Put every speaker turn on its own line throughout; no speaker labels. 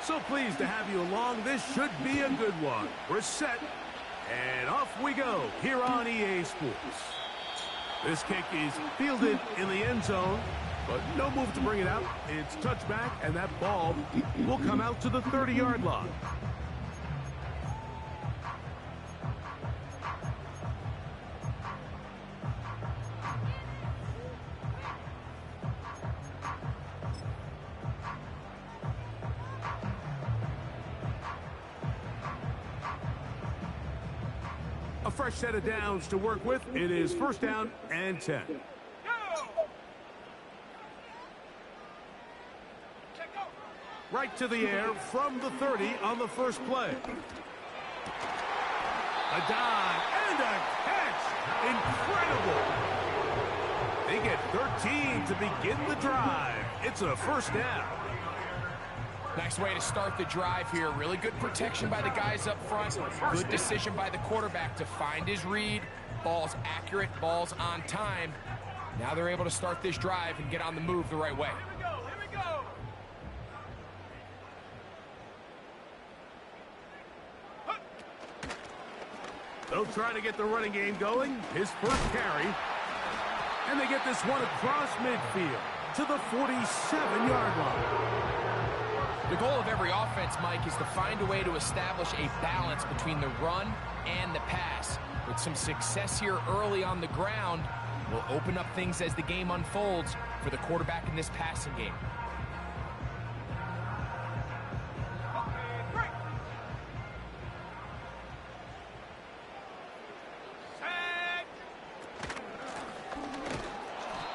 So pleased to have you along. This should be a good one. We're set, and off we go here on EA Sports. This kick is fielded in the end zone, but no move to bring it out. It's touchback, and that ball will come out to the 30-yard line. A fresh set of downs to work with. It is first down and 10. Right to the air from the 30 on the first play. A dive and a catch. Incredible. They get 13 to begin the drive. It's a first down.
Nice way to start the drive here. Really good protection by the guys up front. Good decision by the quarterback to find his read. Ball's accurate, ball's on time. Now they're able to start this drive and get on the move the right way.
Here we go. They'll try to get the running game going. His first carry. And they get this one across midfield to the 47-yard line.
The goal of every offense, Mike, is to find a way to establish a balance between the run and the pass. With some success here early on the ground, will open up things as the game unfolds for the quarterback in this passing game.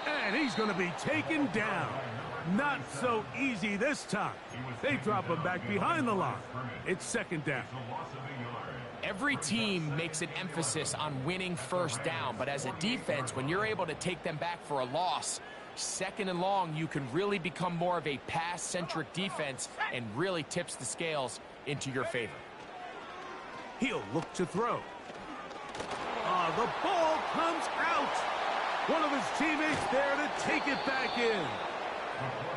And he's going to be taken down. Not so easy this time. They drop him back behind the line. It's second down.
Every team makes an emphasis on winning first down, but as a defense, when you're able to take them back for a loss, second and long, you can really become more of a pass-centric defense and really tips the scales into your favor.
He'll look to throw. The ball comes out. One of his teammates there to take it back in.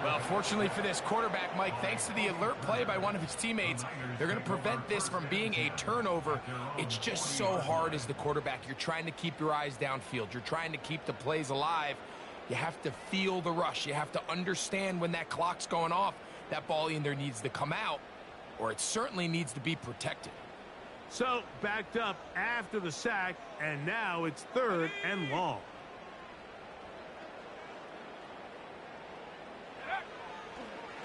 Well, fortunately for this quarterback, Mike, thanks to the alert play by one of his teammates, they're going to prevent this from being a turnover. It's just so hard as the quarterback. You're trying to keep your eyes downfield. You're trying to keep the plays alive. You have to feel the rush. You have to understand when that clock's going off. That ball either needs to come out or it certainly needs to be protected.
So, backed up after the sack, and now it's third and long.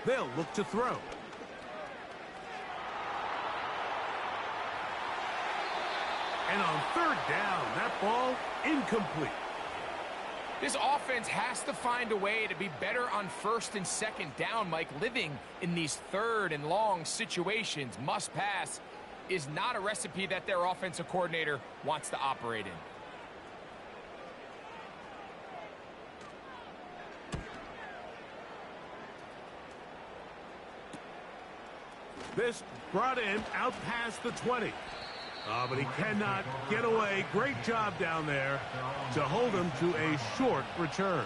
They'll look to throw. And on third down, that ball incomplete.
This offense has to find a way to be better on first and second down, Mike. Living in these third and long situations, must pass, is not a recipe that their offensive coordinator wants to operate in.
This brought him out past the 20. But he cannot get away. Great job down there to hold him to a short return.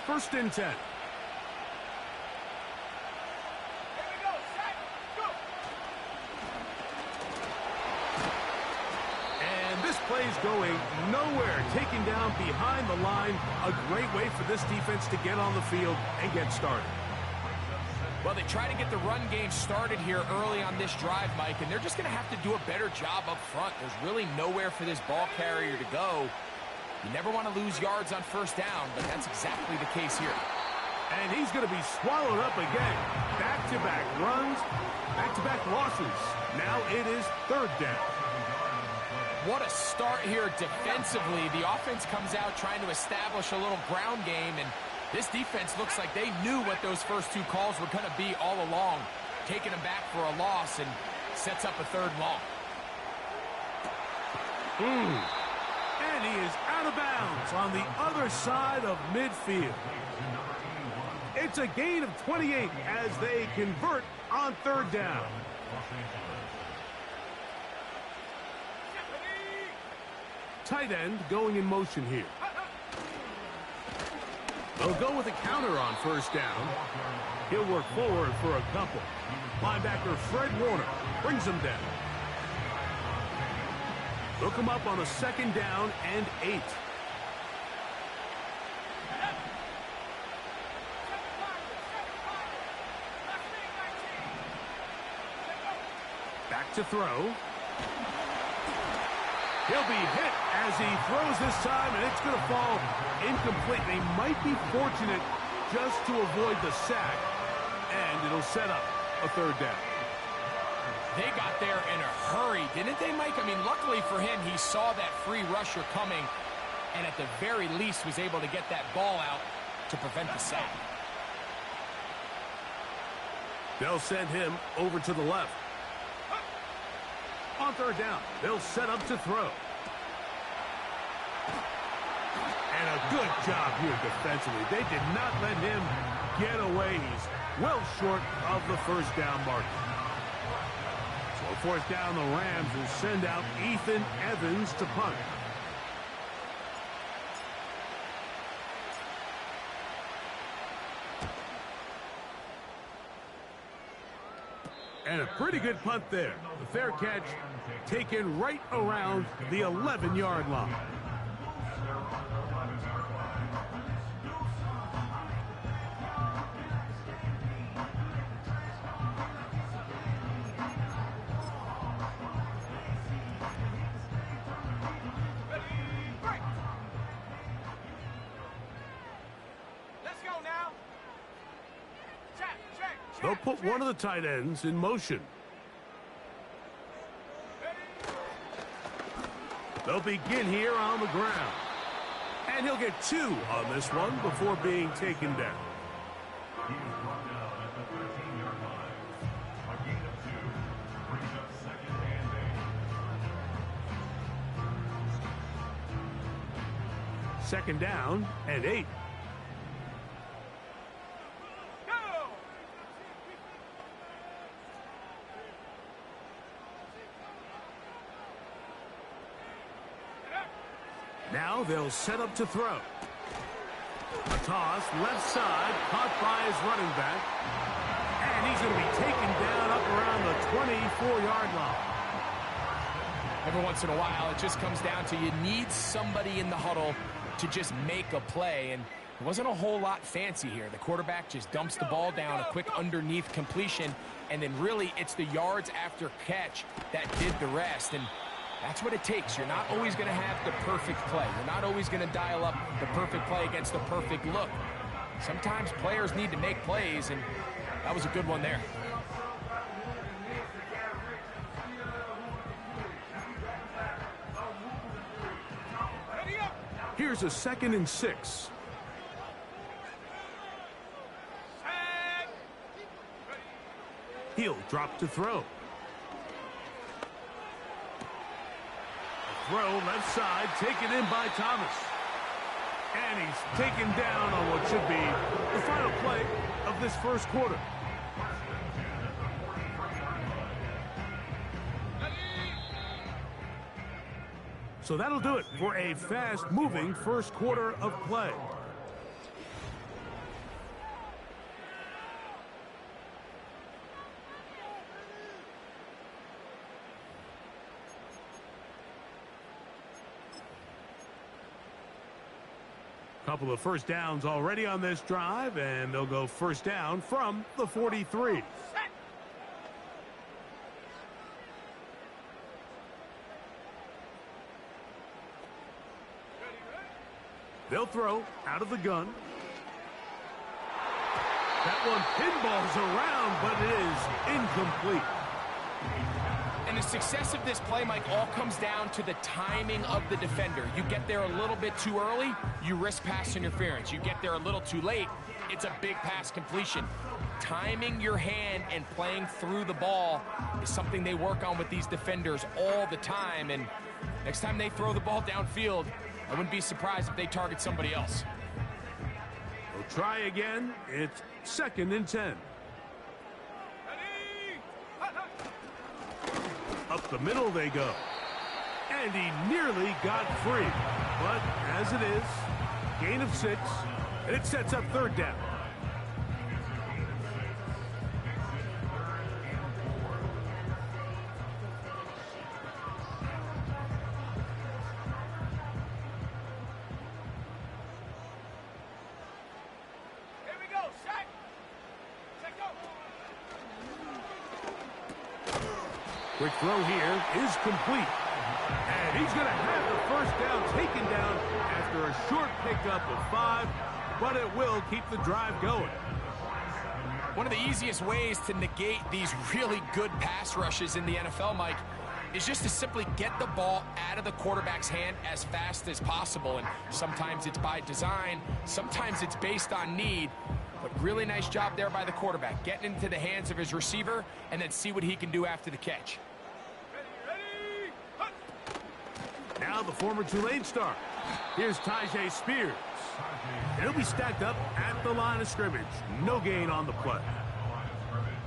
First and 10. Plays going nowhere, taken down behind the line. A great way for this defense to get on the field and get started.
Well, they try to get the run game started here early on this drive, Mike, and they're just going to have to do a better job up front. There's really nowhere for this ball carrier to go. You never want to lose yards on first down, but that's exactly the case here.
And he's going to be swallowed up again. Back-to-back runs, back-to-back losses. Now it is third down.
What a start here defensively. The offense comes out trying to establish a little ground game, and this defense looks like they knew what those first two calls were going to be all along. Taking them back for a loss and sets up a third long.
And he is out of bounds on the other side of midfield. It's a gain of 28 as they convert on third down. tight end going in motion here. They'll go with a counter on first down. He'll work forward for a couple. Linebacker Fred Warner brings him down. They'll come up on a 2nd down and 8. Back to throw. He'll be hit as he throws this time, and it's going to fall incomplete. They might be fortunate just to avoid the sack, and it'll set up a 3rd down.
They got there in a hurry, didn't they, Mike? I mean, luckily for him, he saw that free rusher coming, and at the very least was able to get that ball out to prevent the sack.
They'll send him over to the left. On 3rd down, they'll set up to throw. And a good job here defensively. They did not let him get away. He's well short of the 1st down mark. So 4th down, the Rams will send out Ethan Evans to punt. And a pretty good punt there. The fair catch taken right around the 11-yard line. They'll put one of the tight ends in motion. They'll begin here on the ground. And he'll get 2 on this one before being taken down. Second down and 8. Now they'll set up to throw. A toss, left side, caught by his running back. And he's going to be taken down up around the 24-yard line.
Every once in a while, it just comes down to you need somebody in the huddle to just make a play. And it wasn't a whole lot fancy here. The quarterback just dumps the ball down, a quick underneath completion, and then really it's the yards after catch that did the rest. And that's what it takes. You're not always going to have the perfect play. You're not always going to dial up the perfect play against the perfect look. Sometimes players need to make plays, and that was a good one there.
Here's a 2nd and 6. He'll drop to throw. Throw left side, taken in by Thomas. And he's taken down on what should be the final play of this 1st quarter. So that'll do it for a fast-moving 1st quarter of play. Couple of 1st downs already on this drive, and they'll go 1st down from the 43. They'll throw out of the gun. That one pinballs around, but it is incomplete.
And the success of this play, Mike, all comes down to the timing of the defender. You get there a little bit too early, you risk pass interference. You get there a little too late, it's a big pass completion. Timing your hand and playing through the ball is something they work on with these defenders all the time. And next time they throw the ball downfield, I wouldn't be surprised if they target somebody else.
We'll try again. It's 2nd and 10. Up the middle they go. And he nearly got free. But as it is, gain of 6, and it sets up third down. Quick throw here is complete. And he's going to have the first down taken down after a short pickup of 5, but it will keep the drive going.
One of the easiest ways to negate these really good pass rushes in the NFL, Mike, is just to simply get the ball out of the quarterback's hand as fast as possible. And sometimes it's by design, sometimes it's based on need. But really nice job there by the quarterback, getting into the hands of his receiver and then see what he can do after the catch.
Now the former Tulane star. Here's Tyjae Spears. He'll be stacked up at the line of scrimmage. No gain on the play.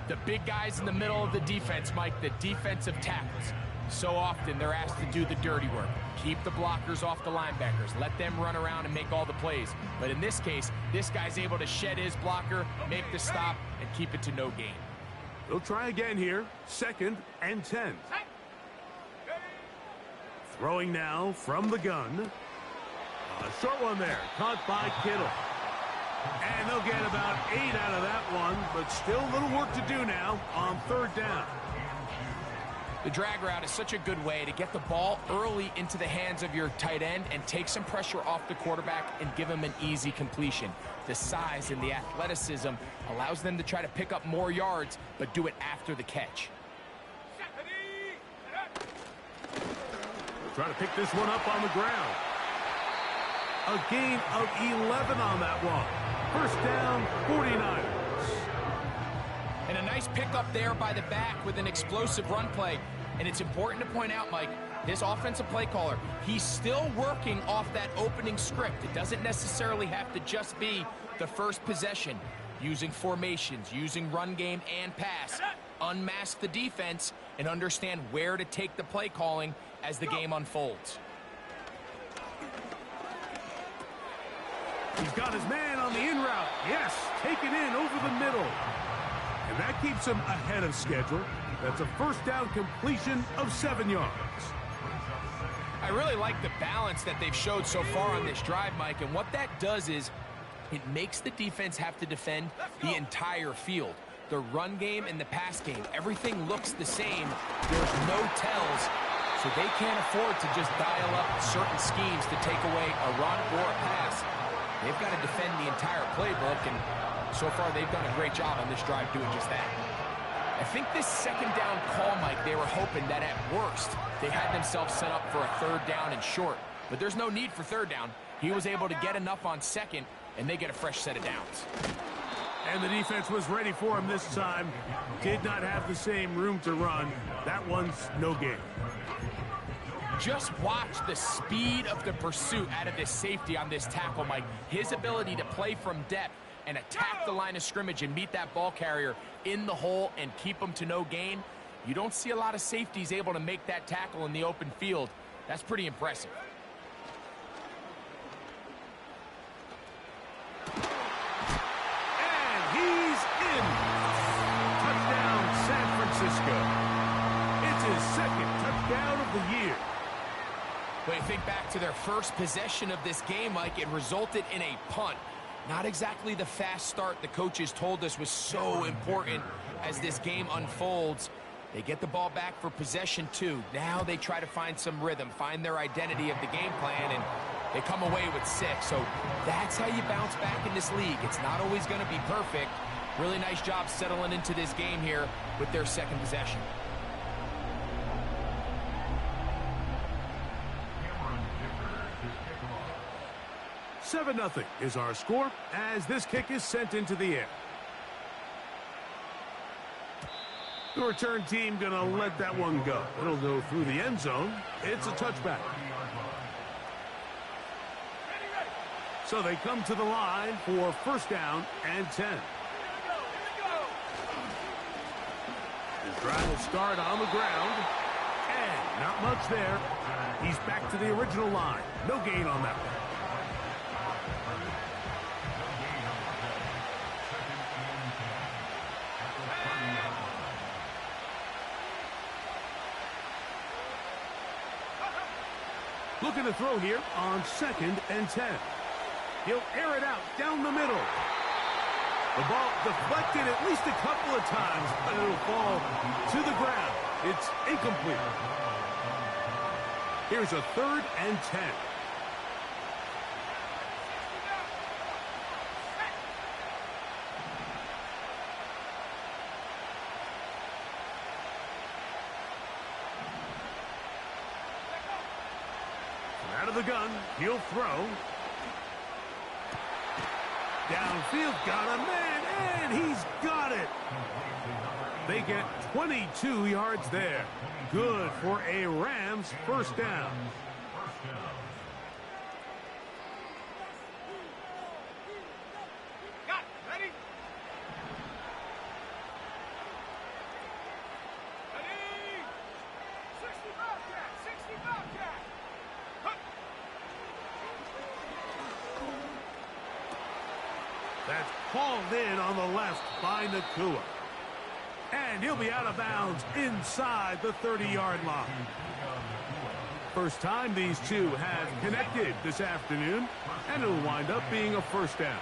The big guys in the middle of the defense, Mike, the defensive tackles. So often they're asked to do the dirty work. Keep the blockers off the linebackers. Let them run around and make all the plays. But in this case, this guy's able to shed his blocker, make the stop, and keep it to no gain.
They'll try again here. 2nd and 10. Throwing now from the gun. A short one there, caught by Kittle. And they'll get about 8 out of that one, but still a little work to do now on third down.
The drag route is such a good way to get the ball early into the hands of your tight end and take some pressure off the quarterback and give him an easy completion. The size and the athleticism allows them to try to pick up more yards, but do it after the catch.
Try to pick this one up on the ground. A gain of 11 on that one. First down, 49ers.
And a nice pickup there by the back with an explosive run play. And it's important to point out, Mike, this offensive play caller, he's still working off that opening script. It doesn't necessarily have to just be the first possession. Using formations, using run game and pass. Unmask the defense and understand where to take the play calling as the game unfolds.
He's got his man on the in route. Yes, taken in over the middle. And that keeps him ahead of schedule. That's a first down completion of 7 yards.
I really like the balance that they've showed so far on this drive, Mike. And what that does is it makes the defense have to defend the entire field. The run game and the pass game, everything looks the same. There's no tells, so they can't afford to just dial up certain schemes to take away a run or a pass. They've got to defend the entire playbook, and so far they've done a great job on this drive doing just that. I think this second down call, Mike, they were hoping that at worst they had themselves set up for a third down and short. But there's no need for third down. He was able to get enough on second, and they get a fresh set of downs.
And the defense was ready for him this time. Did not have the same room to run. That one's no gain.
Just watch the speed of the pursuit out of this safety on this tackle, Mike. His ability to play from depth and attack the line of scrimmage and meet that ball carrier in the hole and keep him to no gain. You don't see a lot of safeties able to make that tackle in the open field. That's pretty impressive.
And he's in. Touchdown, San Francisco. It's his second touchdown of the year.
When you think back to their first possession of this game, Mike, it resulted in a punt. Not exactly the fast start the coaches told us was so important as this game unfolds. They get the ball back for possession 2. Now they try to find some rhythm, find their identity of the game plan, and they come away with 6. So that's how you bounce back in this league. It's not always going to be perfect. Really nice job settling into this game here with their second possession.
7-0 is our score as this kick is sent into the air. The return team going to let that one go. It'll go through the end zone. It's a touchback. So they come to the line for first down and 10. The drive will start on the ground. And not much there. He's back to the original line. No gain on that one. Looking to throw here on 2nd and 10. He'll air it out down the middle. The ball deflected at least a couple of times, but it'll fall to the ground. It's incomplete. Here's a 3rd and 10. Out of the gun, he'll throw. Downfield, got a man, and he's got it. They get 22 yards there. Good for a Rams first down.
Ready? Ready? 60 Bobcat! 60 Bobcat!
That's hauled in on the left by Nacua. And he'll be out of bounds inside the 30-yard line. First time these two have connected this afternoon, and it'll wind up being a first down.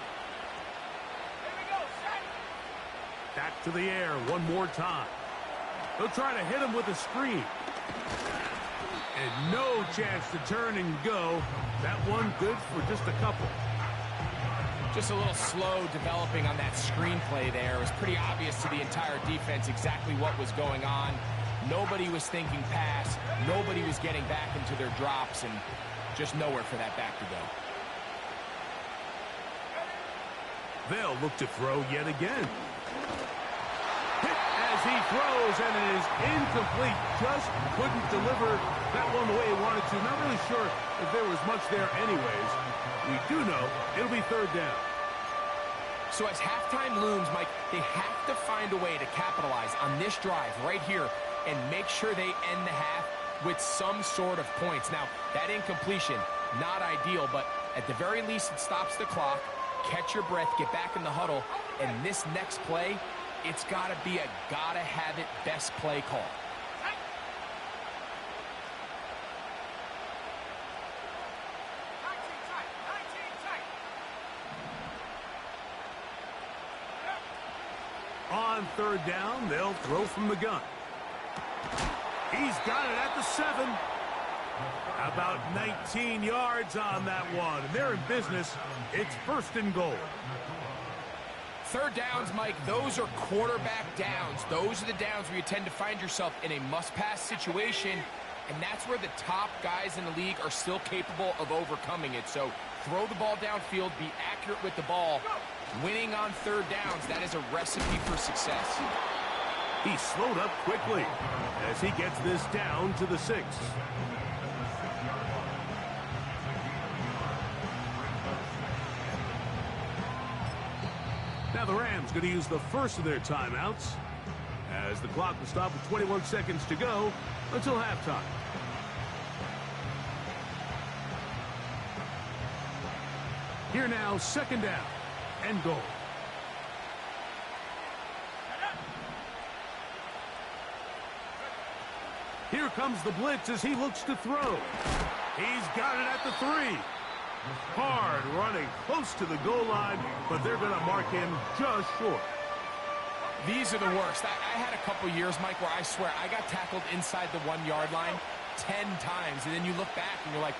Back to the air one more time. They'll try to hit him with a screen. And no chance to turn and go. That one good for just a couple.
Just a little slow developing on that screenplay there. It was pretty obvious to the entire defense exactly what was going on. Nobody was thinking pass. Nobody was getting back into their drops, and just nowhere for that back to go.
They'll look to throw yet again. Hit as he throws, and it is incomplete. Just couldn't deliver that one the way he wanted to. Not really sure if there was much there anyways. We do know it'll be 3rd down.
So as halftime looms, Mike, they have to find a way to capitalize on this drive right here and make sure they end the half with some sort of points. Now, that incompletion, not ideal, but at the very least it stops the clock. Catch your breath, get back in the huddle, and this next play, it's got to be a gotta-have-it best play call.
On 3rd down, they'll throw from the gun. He's got it at the 7. About 19 yards on that one. They're in business. It's 1st and goal.
3rd downs, Mike, those are quarterback downs. Those are the downs where you tend to find yourself in a must-pass situation, and that's where the top guys in the league are still capable of overcoming it. So throw the ball downfield, be accurate with the ball. Winning on 3rd downs, that is a recipe for success.
He slowed up quickly as he gets this down to the 6. Now the Rams going to use the first of their timeouts as the clock will stop with 21 seconds to go until halftime. Here now, 2nd down and goal. Here comes the blitz as he looks to throw. He's got it at the 3. Hard running close to the goal line, but they're going to mark him just short.
These are the worst. I had a couple years, Mike, where I swear I got tackled inside the 1-yard line 10 times, and then you look back and you're like,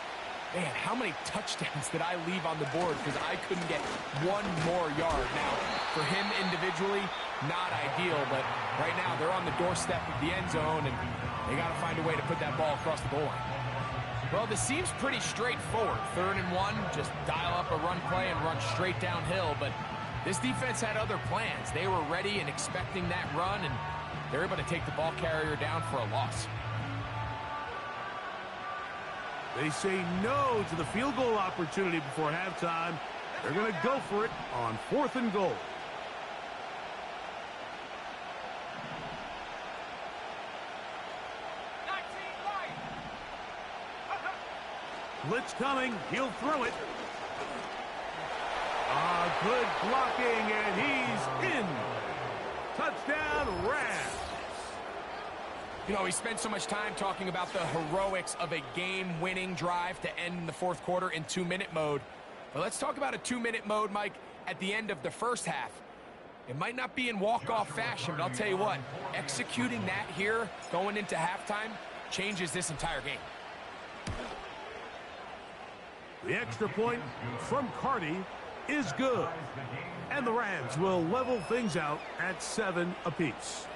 man, how many touchdowns did I leave on the board because I couldn't get one more yard? Now, for him individually, not ideal, but right now they're on the doorstep of the end zone, and they got to find a way to put that ball across the goal line. Well, this seems pretty straightforward. 3rd and 1, just dial up a run play and run straight downhill, but this defense had other plans. They were ready and expecting that run, and they're able to take the ball carrier down for a loss.
They say no to the field goal opportunity before halftime. They're going to go for it on 4th and goal. Blitz coming. He'll throw it. Good blocking, and he's in. Touchdown, Rams.
You know, we spent so much time talking about the heroics of a game-winning drive to end the fourth quarter in 2-minute mode. But let's talk about a 2-minute mode, Mike, at the end of the first half. It might not be in walk-off fashion, but I'll tell you what, executing that here, going into halftime, changes this entire game.
The extra point from Carty is good. And the Rams will level things out at 7 apiece.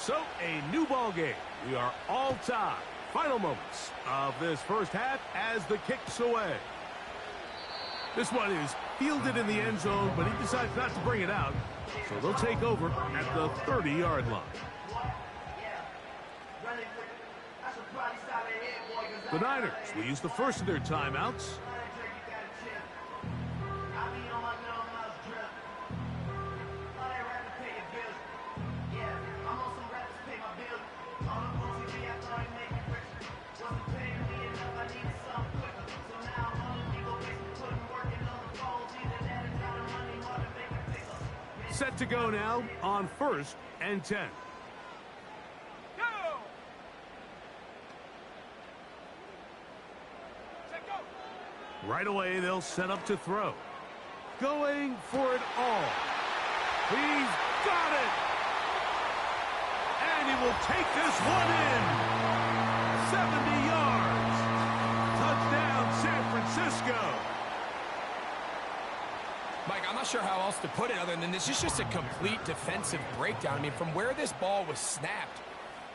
So, a new ball game. We are all tied. Final moments of this first half as the kick's away. This one is fielded in the end zone, but he decides not to bring it out. So they'll take over at the 30-yard line. The Niners will use the first of their timeouts. Set to go now on 1st and 10.
Go! Set, go!
Right away, they'll set up to throw. Going for it all. He's got it! And he will take this one in. 70 yards. Touchdown, San Francisco.
Mike, I'm not sure how else to put it other than this is just a complete defensive breakdown. I mean, from where this ball was snapped,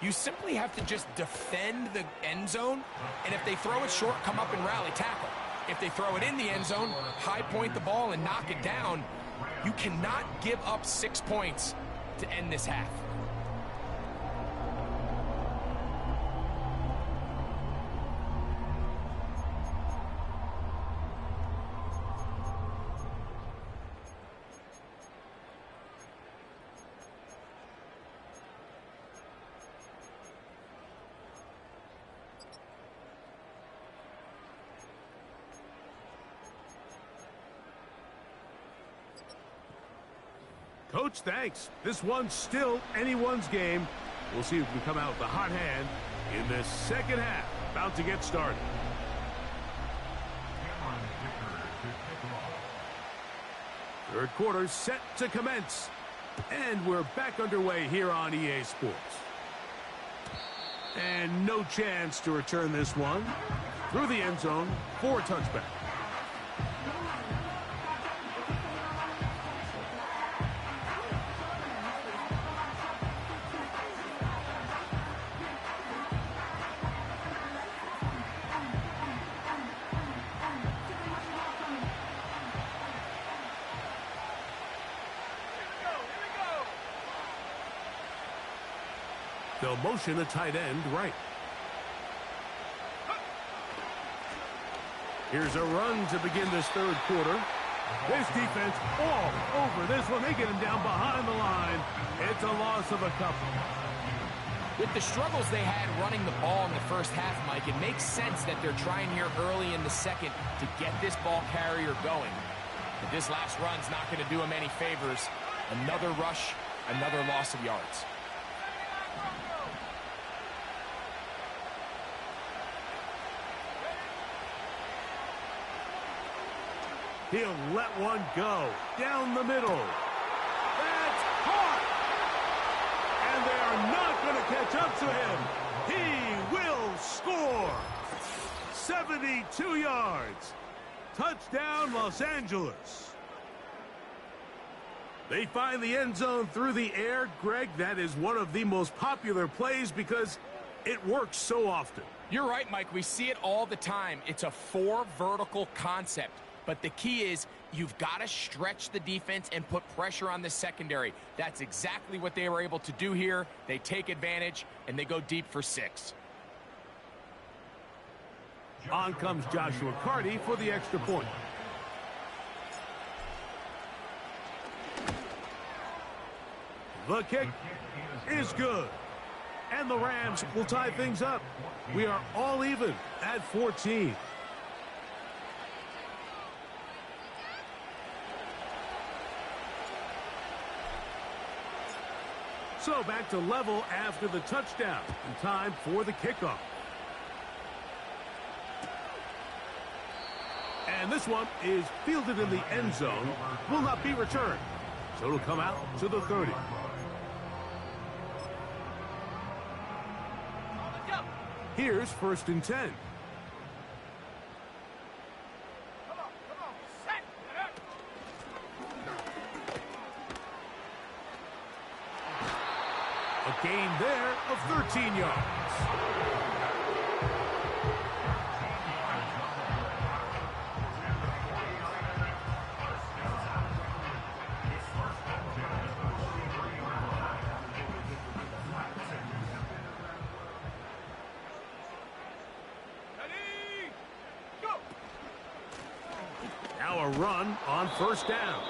you simply have to just defend the end zone, and if they throw it short, come up and rally tackle. If they throw it in the end zone, high point the ball and knock it down. You cannot give up 6 points to end this half.
Coach, thanks. This one's still anyone's game. We'll see who can come out with a hot hand in this second half. About to get started. Third quarter set to commence. And we're back underway here on EA Sports. And no chance to return this one. Through the end zone for a touchback. They'll motion a tight end right. Here's a run to begin this third quarter. This defense all over this one. They get him down behind the line. It's a loss of a couple.
With the struggles they had running the ball in the first half, Mike, it makes sense that they're trying here early in the second to get this ball carrier going. But this last run's not going to do him any favors. Another rush, another loss of yards.
He'll let one go down the middle. That's caught. And they are not going to catch up to him. He will score. 72 yards. Touchdown, Los Angeles. They find the end zone through the air. Greg, that is one of the most popular plays because it works so often.
You're right, Mike. We see it all the time. It's a 4 vertical concept. But the key is you've got to stretch the defense and put pressure on the secondary. That's exactly what they were able to do here. They take advantage, and they go deep for 6.
On comes Joshua Carty for the extra point. The kick is good. And the Rams will tie things up. We are all even at 14. So back to level after the touchdown. And time for the kickoff. And this one is fielded in the end zone. Will not be returned. So it'll come out to the 30. Here's 1st and 10.
Come on, set.
A gain there of 13 yards.
Ready, go.
Now a run on 1st down.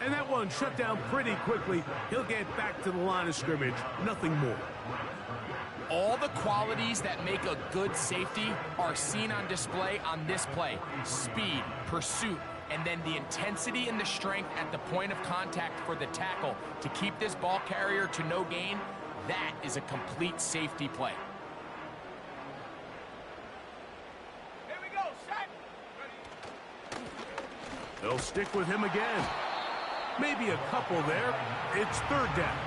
And that one shut down pretty quickly. He'll get back to the line of scrimmage. Nothing more.
All the qualities that make a good safety are seen on display on this play. Speed, pursuit, and then the intensity and the strength at the point of contact for the tackle to keep this ball carrier to no gain. That is a complete safety play.
Here we go, set. Ready.
They'll stick with him again. Maybe a couple there. It's 3rd down.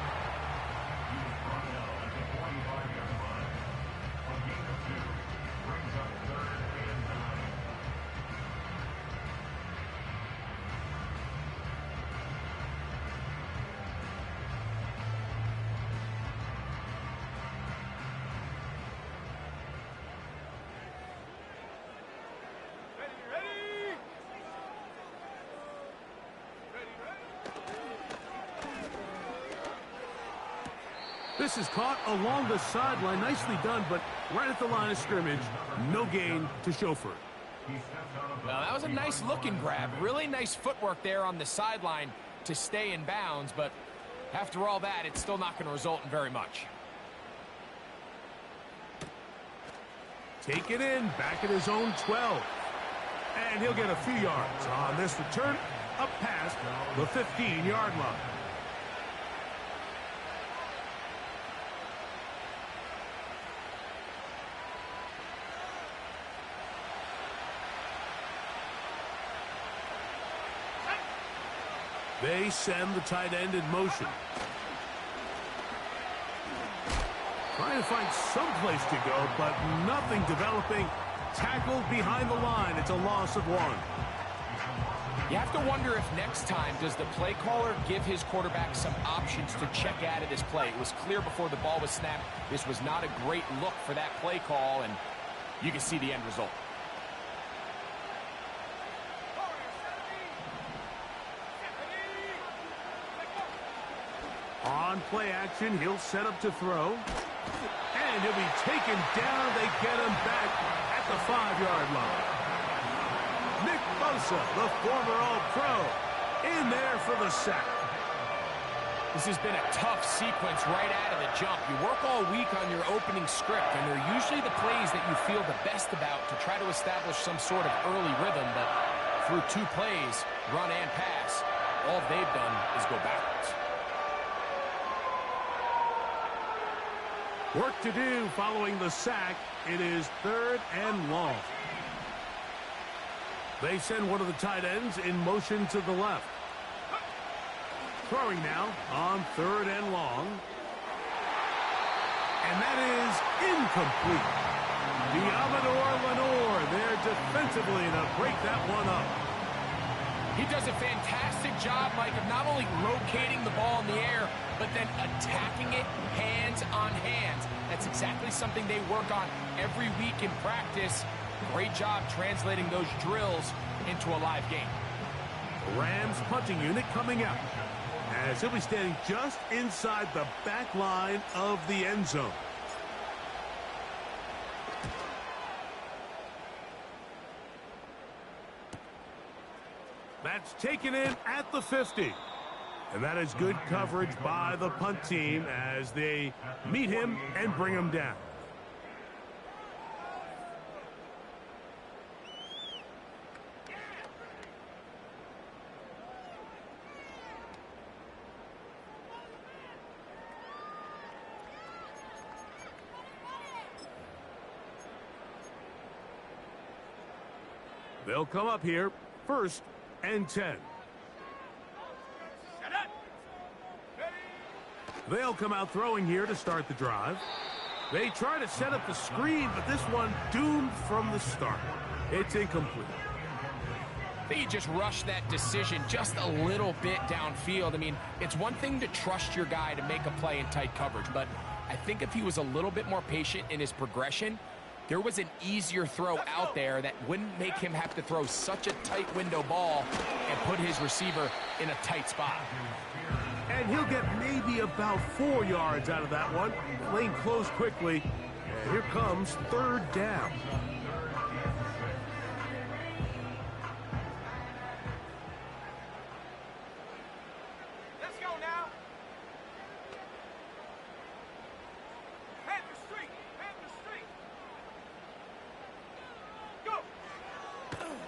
Ready.
This is caught along the sideline. Nicely done, but right at the line of scrimmage. No gain to show for it.
Well, that was a nice looking grab. Really nice footwork there on the sideline to stay in bounds, but after all that, it's still not going to result in very much.
Take it in, back at his own 12. And he'll get a few yards on this return, up past the 15-yard line. They send the tight end in motion. Trying to find some place to go, but nothing developing. Tackled behind the line. It's a loss of 1.
You have to wonder if next time does the play caller give his quarterback some options to check out of this play. It was clear before the ball was snapped. This was not a great look for that play call, and you can see the end result.
On play action, he'll set up to throw. And he'll be taken down. They get him back at the 5-yard line. Nick Bosa, the former All-Pro, in there for the sack.
This has been a tough sequence right out of the jump. You work all week on your opening script, and they're usually the plays that you feel the best about to try to establish some sort of early rhythm, but through 2 plays, run and pass, all they've done is go backwards.
Work to do following the sack. It is 3rd and long. They send one of the tight ends in motion to the left. Throwing now on 3rd and long. And that is incomplete. Diamador Lenore there defensively to break that one up.
He does a fantastic job, Mike, of not only locating the ball in the air, but then attacking it hands on hands. That's exactly something they work on every week in practice. Great job translating those drills into a live game.
The Rams punting unit coming out as he'll be standing just inside the back line of the end zone. That's taken in at the 50. And that is good coverage by the punt team as they meet him and bring him down. They'll come up here, 1st and 10. They'll come out throwing here to start the drive. They try to set up the screen, but this one doomed from the start. It's incomplete.
I think he just rushed that decision just a little bit downfield. I mean, it's one thing to trust your guy to make a play in tight coverage, but I think if he was a little bit more patient in his progression, there was an easier throw out there that wouldn't make him have to throw such a tight window ball and put his receiver in a tight spot.
And he'll get maybe about 4 yards out of that one. Lane closed quickly. And here comes 3rd down.
Let's go now. Panther Street. Panther Street. Go.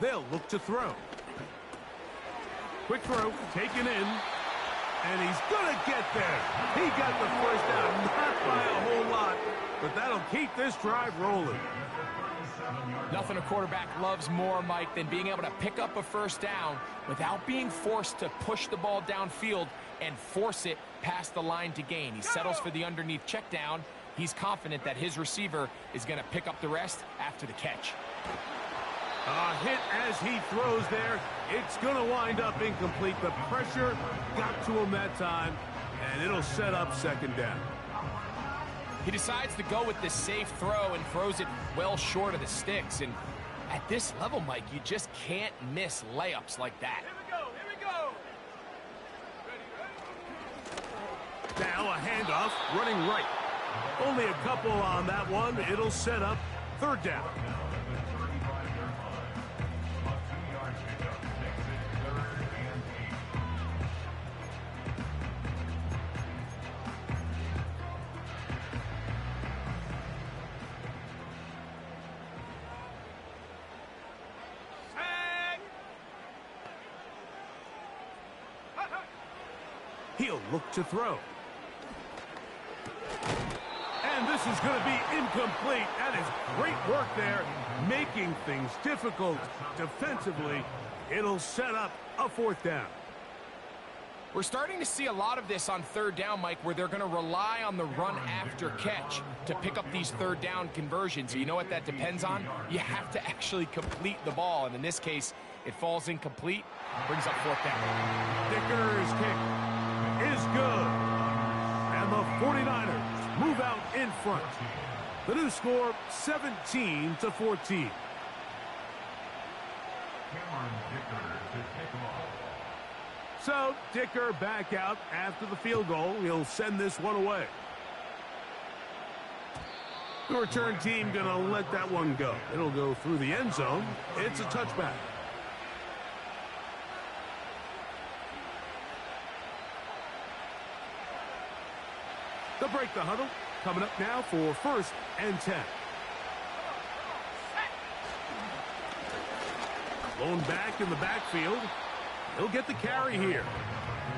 They'll look to throw. Quick throw, taken in. And he's going to get there. He got the 1st down, not by a whole lot, but that'll keep this drive rolling.
Nothing a quarterback loves more, Mike, than being able to pick up a 1st down without being forced to push the ball downfield and force it past the line to gain. He settles for the underneath check down. He's confident that his receiver is going to pick up the rest after the catch.
A hit as he throws there. It's going to wind up incomplete. The pressure got to him that time, and it'll set up 2nd down.
He decides to go with the safe throw and throws it well short of the sticks. And at this level, Mike, you just can't miss layups like that.
Here we go. Here we go. Ready.
Now a handoff, running right. Only a couple on that one. It'll set up 3rd down. He'll look to throw. And this is going to be incomplete. That is great work there, making things difficult defensively. It'll set up a 4th down.
We're starting to see a lot of this on 3rd down, Mike, where they're going to rely on the run after catch to pick up these 3rd down conversions. You know what that depends on? You have to actually complete the ball, and in this case, it falls incomplete, brings up 4th down.
Dicker's kick is good. And the 49ers move out in front. The new score, 17-14. So, Dicker back out after the field goal. He'll send this one away. The return team going to let that one go. It'll go through the end zone. It's a touchback. They'll break the huddle. Coming up now for 1st and 10. Blown back in the backfield. He'll get the carry here.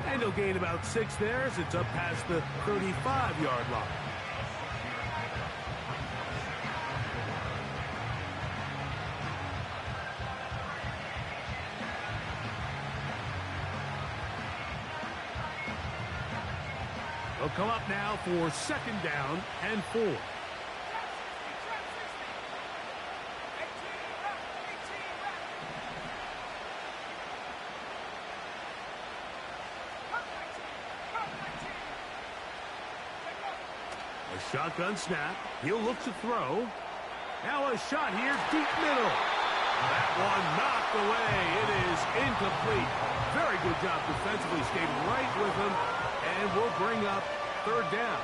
And he'll gain about 6 there as it's up past the 35-yard line. They'll come up now for 2nd down and 4. A shotgun snap. He'll look to throw. Now a shot here, deep middle. That one knocked away. It is incomplete. Very good job defensively. Stayed right with him. And we'll bring up 3rd down.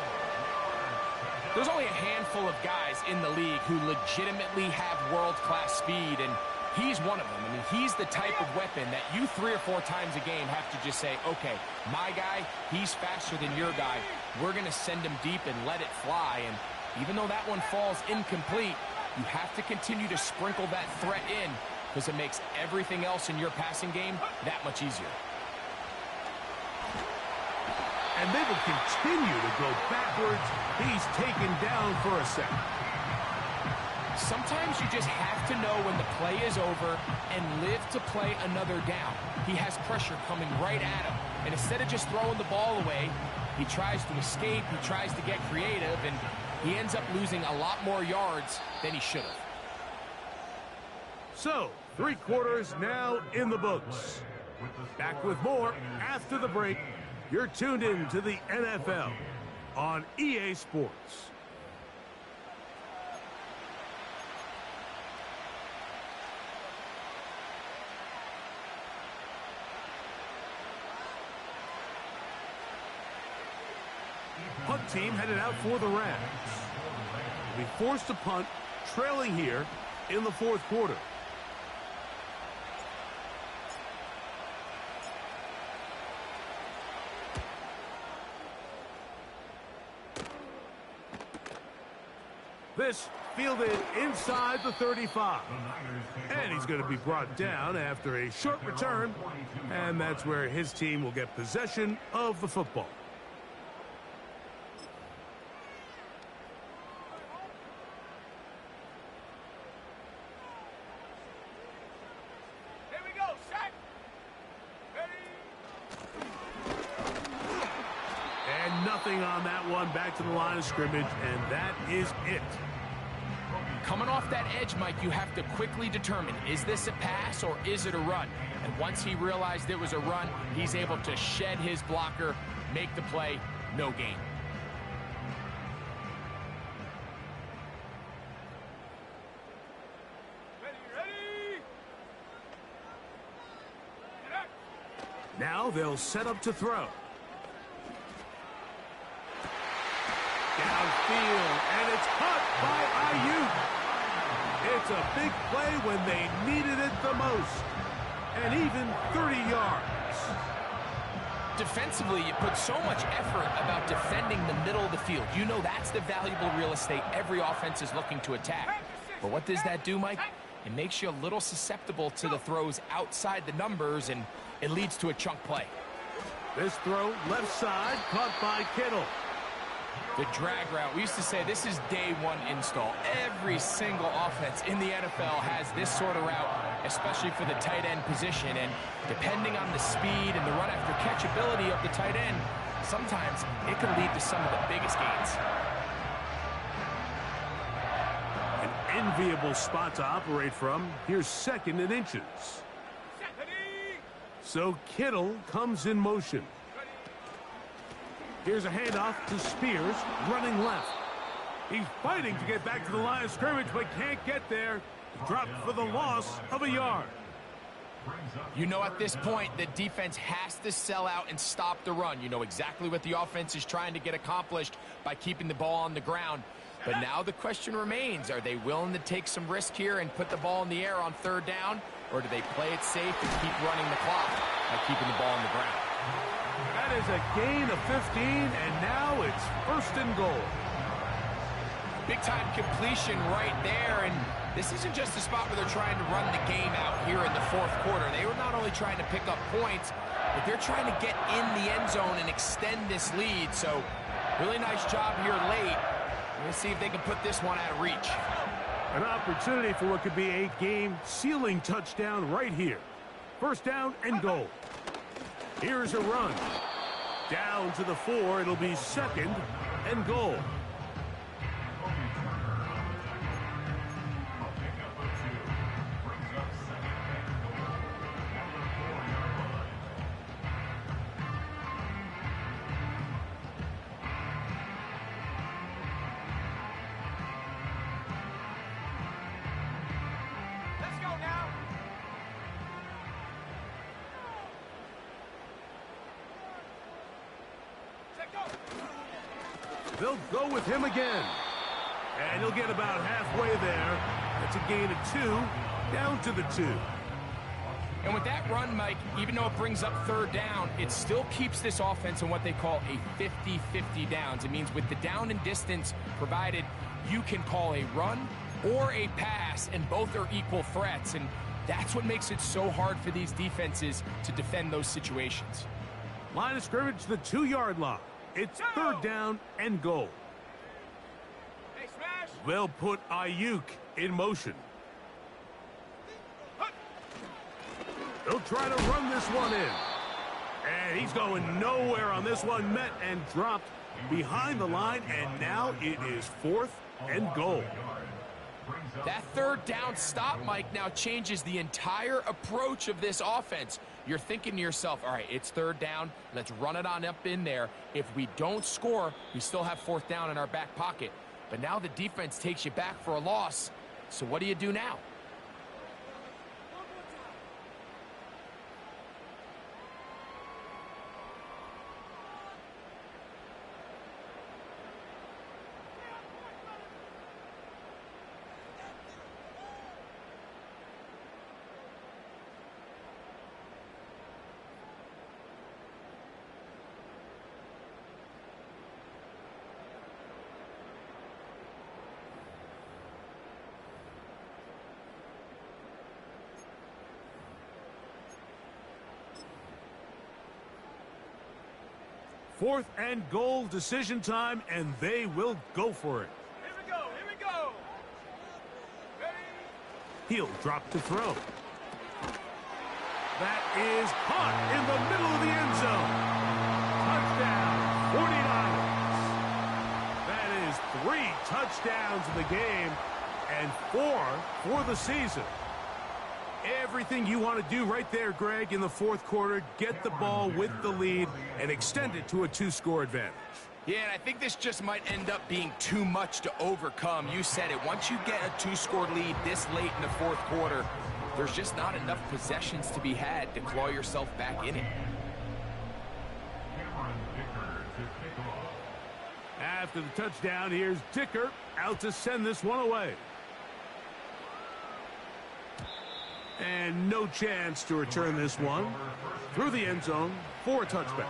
There's only a handful of guys in the league who legitimately have world-class speed, and He's one of them. I mean, he's the type of weapon that you 3 or 4 times a game have to just say, okay, my guy, he's faster than your guy. We're going to send him deep and let it fly. And even though that one falls incomplete, you have to continue to sprinkle that threat in because it makes everything else in your passing game that much easier.
And they will continue to go backwards. He's taken down for a second.
Sometimes you just have to know when the play is over and live to play another down. He has pressure coming right at him. And instead of just throwing the ball away, he tries to escape, he tries to get creative, and he ends up losing a lot more yards than he should have.
So, 3 quarters now in the books. Back with more after the break. You're tuned in to the NFL on EA Sports. Punt team headed out for the Rams. Will be forced to punt, trailing here in the 4th quarter. This fielded inside the 35. And he's going to be brought down after a short return. And that's where his team will get possession of the football.
Here we go, set. Ready.
And nothing on that one. Back to the line of scrimmage, and that is it.
Coming off that edge, Mike, you have to quickly determine, is this a pass or is it a run? And once he realized it was a run, he's able to shed his blocker, make the play, no gain.
Ready.
Now they'll set up to throw. Downfield, and it's caught by Ayuk. It's a big play when they needed it the most. And even 30 yards.
Defensively, you put so much effort about defending the middle of the field. You know that's the valuable real estate every offense is looking to attack. But what does that do, Mike? It makes you a little susceptible to the throws outside the numbers, and it leads to a chunk play.
This throw, left side, caught by Kittle.
The drag route, we used to say this is day one install. Every single offense in the NFL has this sort of route, especially for the tight end position. And depending on the speed and the run after catch ability of the tight end, sometimes it can lead to some of the biggest gains.
An enviable spot to operate from. Here's 2nd and inches.
Set. Ready.
So Kittle comes in motion. Here's a handoff to Spears, running left. He's fighting to get back to the line of scrimmage, but can't get there. Dropped for the loss of a yard.
You know at this point, the defense has to sell out and stop the run. You know exactly what the offense is trying to get accomplished by keeping the ball on the ground. But now the question remains, are they willing to take some risk here and put the ball in the air on 3rd down? Or do they play it safe and keep running the clock by keeping the ball on the ground?
That is a gain of 15, and now it's 1st and goal.
Big-time completion right there, and this isn't just a spot where they're trying to run the game out here in the 4th quarter. They were not only trying to pick up points, but they're trying to get in the end zone and extend this lead. So, really nice job here late. Let's see if they can put this one out of reach.
An opportunity for what could be a game-sealing touchdown right here. 1st down and goal. Here's a run. Down to the 4. It'll be 2nd and goal.
Let's go now. Set, go.
They'll go with him again. And he'll get about halfway there. That's a gain of 2. Down to the 2.
And with that run, Mike, even though it brings up third down, it still keeps this offense in what they call a 50-50 downs. It means with the down and distance provided, you can call a run or a pass, and both are equal threats. And that's what makes it so hard for these defenses to defend those situations.
Line of scrimmage to the 2-yard line. It's third down and goal.
Hey, smash!
They'll put Ayuk in motion. They'll try to run this one in. And he's going nowhere on this one. Met and dropped behind the line. And now it is fourth and goal.
That third down stop, Mike, now changes the entire approach of this offense. You're thinking to yourself, all right, it's third down. Let's run it on up in there. If we don't score, we still have fourth down in our back pocket. But now the defense takes you back for a loss. So what do you do now?
Fourth and goal, decision time, and they will go for it.
Here we go, here we go! Ready?
He'll drop to throw. That is caught in the middle of the end zone. Touchdown, 49ers. That is 3 touchdowns in the game and 4 for the season. Everything you want to do right there, Greg, in the fourth quarter, get the ball with the lead and extend it to a 2-score advantage.
Yeah, and I think this just might end up being too much to overcome. You said it. Once you get a 2-score lead this late in the fourth quarter, there's just not enough possessions to be had to claw yourself back in it.
After the touchdown, here's Dicker out to send this one away. And no chance to return this one through the end zone for a touchback.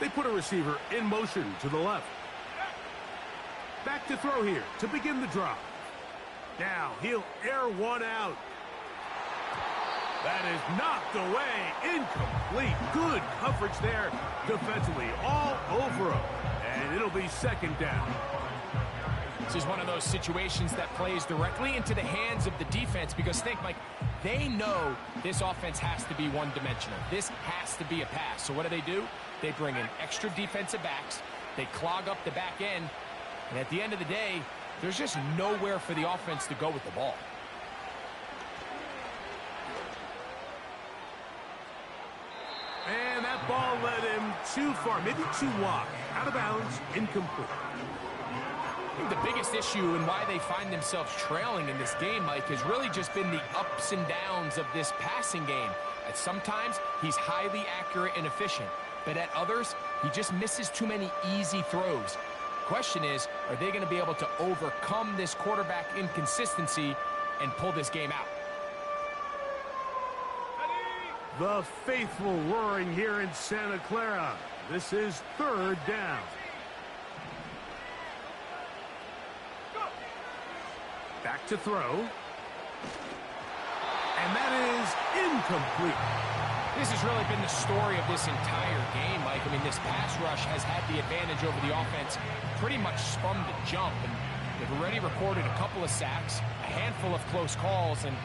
They put a receiver in motion to the left. Back to throw here to begin the drive. Now he'll air one out. That is knocked away. Incomplete. Good coverage there defensively. All over him. And it'll be second down.
This is one of those situations that plays directly into the hands of the defense because think, Mike, they know this offense has to be one-dimensional. This has to be a pass. So what do? They bring in extra defensive backs. They clog up the back end. And at the end of the day, there's just nowhere for the offense to go with the ball.
And that ball led him too far, maybe too wide. Out of bounds, incomplete.
I think the biggest issue and why they find themselves trailing in this game, Mike, has really just been the ups and downs of this passing game. At sometimes, he's highly accurate and efficient, but at others, he just misses too many easy throws. Question is, are they going to be able to overcome this quarterback inconsistency and pull this game out?
The faithful roaring here in Santa Clara. This is third down. Back to throw. And that is incomplete.
This has really been the story of this entire game, Mike. I mean, this pass rush has had the advantage over the offense pretty much from the jump. And they've already recorded a couple of sacks, a handful of close calls, and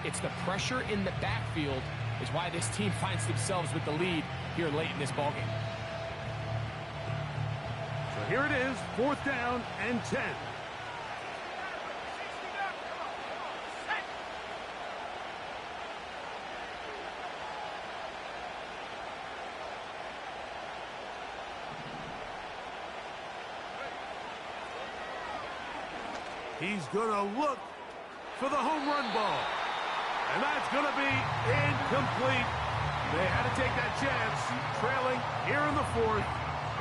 it's the pressure in the backfield is why this team finds themselves with the lead here late in this ballgame.
So here it is, fourth down and 10. He's going to look for the home run ball. And that's going to be incomplete. They had to take that chance, trailing here in the fourth,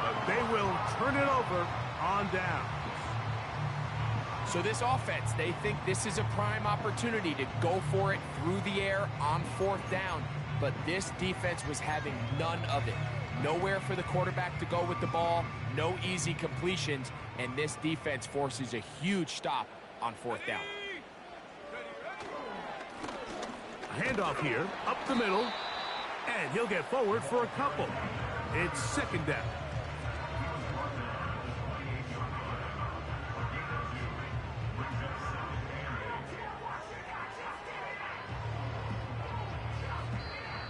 but they will turn it over on down.
So this offense, they think this is a prime opportunity to go for it through the air on fourth down, but this defense was having none of it. Nowhere for the quarterback to go with the ball, no easy completions, and this defense forces a huge stop on fourth down.
A handoff here, up the middle, and he'll get forward for a couple. It's second down.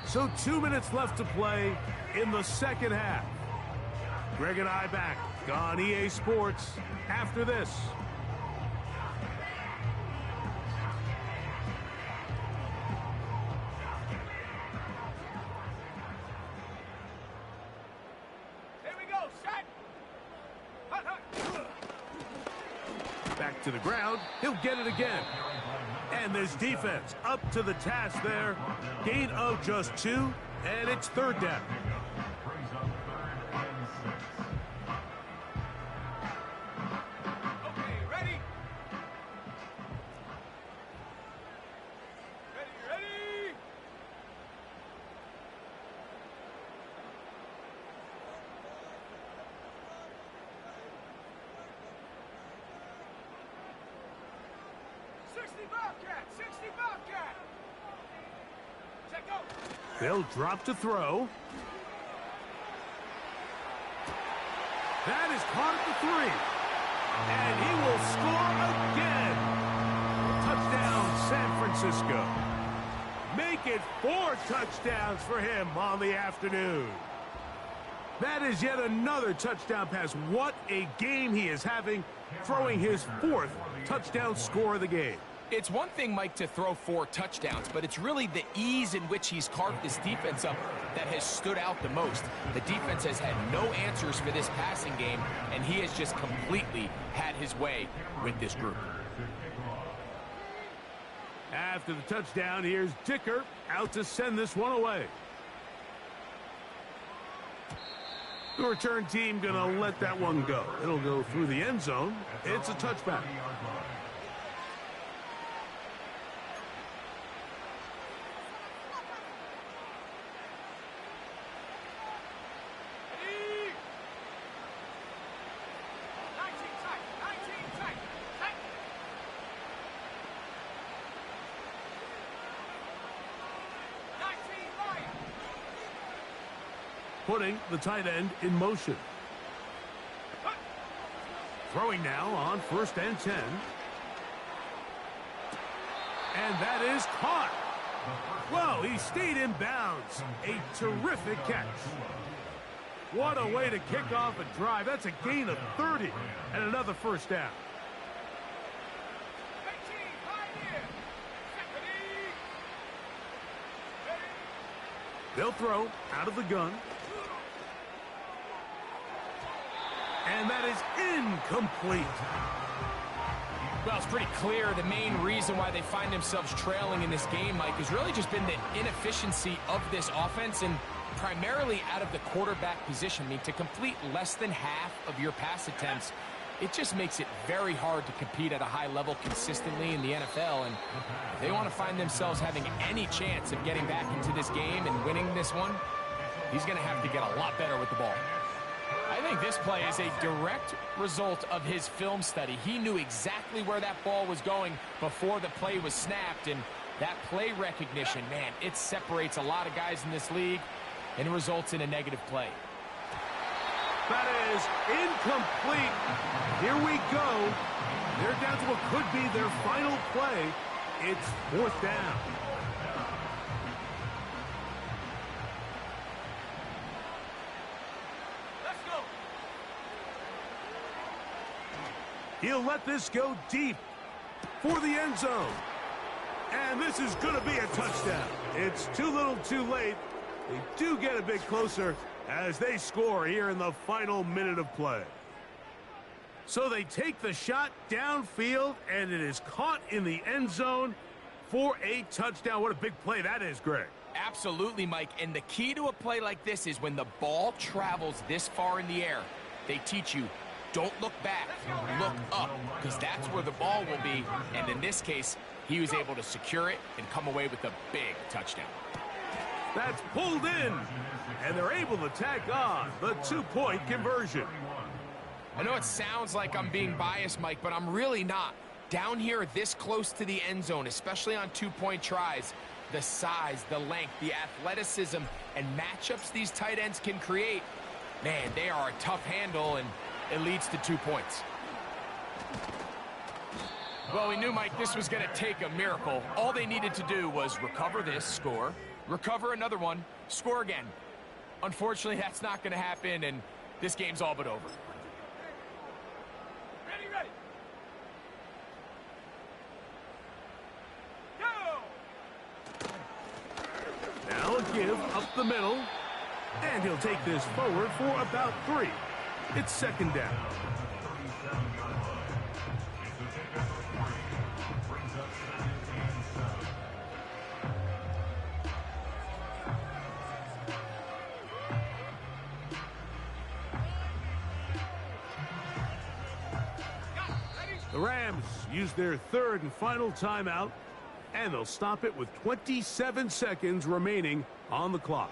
So 2 minutes left to play in the second half. Greg and I back on EA Sports after this.
Here we go, set. Hut, hut.
Back to the ground. He'll get it again. And this defense up to the task there. Gain of just 2, and it's third down.
Okay, ready? Ready? 60 Bobcat! 60 Bobcat! Check go!
They'll drop to throw. That is caught at the 3. And he will score again. Touchdown, San Francisco. Make it 4 touchdowns for him on the afternoon. That is yet another touchdown pass. What a game he is having, throwing his 4th touchdown score of the game.
It's one thing, Mike, to throw 4 touchdowns, but it's really the ease in which he's carved this defense up that has stood out the most. The defense has had no answers for this passing game, and he has just completely had his way with this group.
After the touchdown, here's Dicker out to send this one away. The return team going to let that one go. It'll go through the end zone. It's a touchback.
Ready? 19 tight! 19 tight! Tight! 19 right!
Putting the tight end in motion. Throwing now on 1st and 10. And that is caught. Well, he stayed in bounds. A terrific catch. What a way to kick off a drive. That's a gain of 30 and another first down.
18 right here! Ready? Ready?
They'll throw out of the gun. And that is incomplete.
Well, it's pretty clear the main reason why they find themselves trailing in this game, Mike, has really just been the inefficiency of this offense and primarily out of the quarterback position. I mean, to complete less than half of your pass attempts, it just makes it very hard to compete at a high level consistently in the NFL. And if they want to find themselves having any chance of getting back into this game and winning this one, he's going to have to get a lot better with the ball. I think this play is a direct result of his film study. He knew exactly where that ball was going before the play was snapped, and that play recognition, man, it separates a lot of guys in this league and results in a negative play.
That is incomplete. Here we go. They're down to what could be their final play. It's 4th down.
Let's go!
He'll let this go deep for the end zone. And this is going to be a touchdown. It's too little too late. They do get a bit closer as they score here in the final minute of play. So they take the shot downfield, and it is caught in the end zone for a touchdown. What a big play that is, Greg.
Absolutely, Mike. And the key to a play like this is when the ball travels this far in the air, they teach you, don't look back, look up, because that's where the ball will be. And in this case, he was able to secure it and come away with a big touchdown.
That's pulled in, and they're able to tack on the 2-point conversion.
I know it sounds like I'm being biased, Mike, but I'm really not. Down here this close to the end zone, especially on 2-point tries, the size, the length, the athleticism, and matchups these tight ends can create, man, they are a tough handle, and it leads to 2 points. Well, we knew, Mike, this was going to take a miracle. All they needed to do was recover this, score, recover another one, score again. Unfortunately, that's not going to happen, and this game's all but over.
Ready. Go!
Now a give up the middle, and he'll take this forward for about 3. It's second down. The Rams use their third and final timeout, and they'll stop it with 27 seconds remaining on the clock.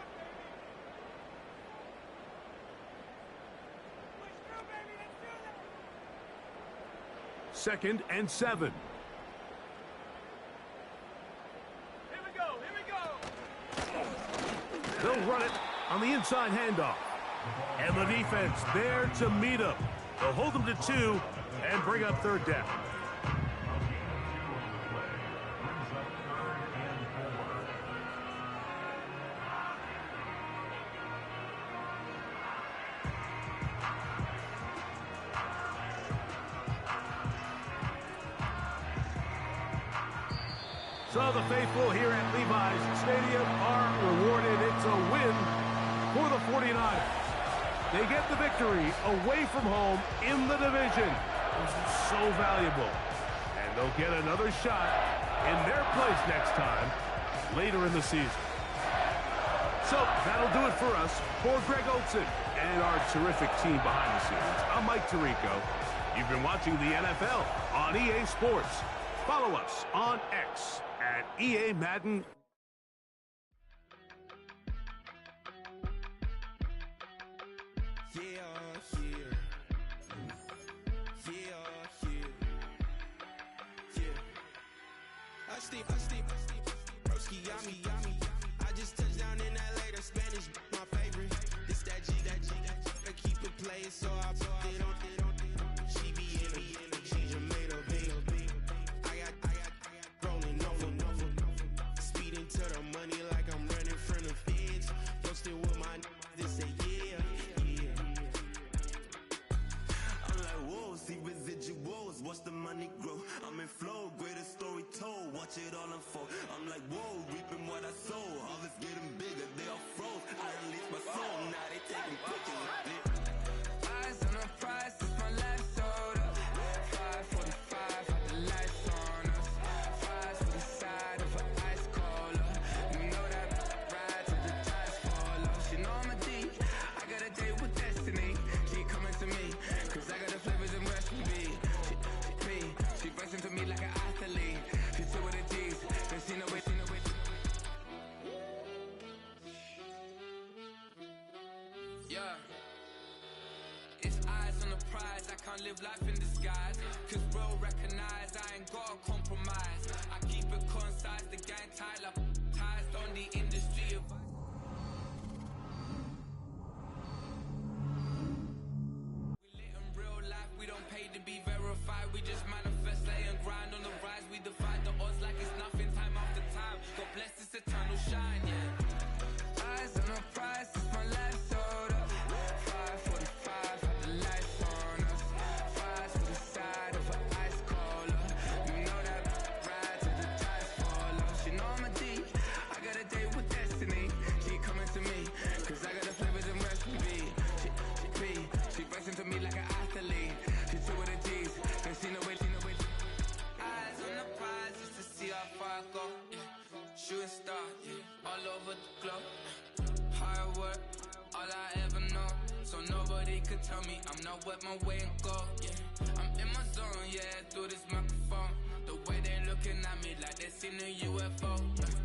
Second and 7.
Here we go!
They'll run it on the inside handoff. And the defense there to meet them. They'll hold them to 2 and bring up third down. So the faithful here at Levi's Stadium are rewarded. It's a win for the 49ers. They get the victory away from home in the division, which is so valuable. And they'll get another shot in their place next time later in the season. So that'll do it for us. For Greg Olsen and our terrific team behind the scenes, I'm Mike Tirico. You've been watching the NFL on EA Sports. Follow us on X at EA Madden.
I sleep, broski, yummy. I just touched down in LA, the Spanish, my favorite. This that G, I keep it playing, so I put it on. She be in the she just made a big. I got rolling over. Speeding to the money like I'm running from the feds. Posted with my they say yeah. I'm like, whoa, see residuals, watch the money grow. I'm in flow, greatest story told, watch it all unfold. I'm like, whoa, reaping what I sow. Harvest getting bigger, they all froze. I unleashed my soul, now they taking pictures of it. Eyes on the prize, it's my life sold up. 545, had the lights on us. Fries for the side of an ice cola. You know that ride till the tires fall off. She know I'm a D, I got a date with destiny. She coming to me, cause I got the flavors and recipe. She racing to me like an athlete. She took with the G's, then she know it. Yeah. It's eyes on the prize, I can't live life in disguise. Cause bro recognize I ain't gotta compromise. I keep it concise, the gang tight like ties on the industry of we lit in real life, we don't pay to be verified. We just manifest, lay and grind on the rise. We defy the odds like it's nothing, time after time. God bless this eternal shine, yeah. Eyes on the prize, it's my life sold up. 545, had the lights on us. Fries for the side of an ice cola. You know that ride till the tires fall off. She know I'm a D, I got a date with destiny. She coming to me, cause I got the flavors and recipe. She racing to me like an athlete. She took with the G's, then she know it. Eyes on the prize just to see how far I go.
all over the globe. Hard work, all I ever know. So nobody could tell me I'm not what my way and go. Yeah, I'm in my zone, yeah, through this microphone. The way they looking at me like they seen a UFO.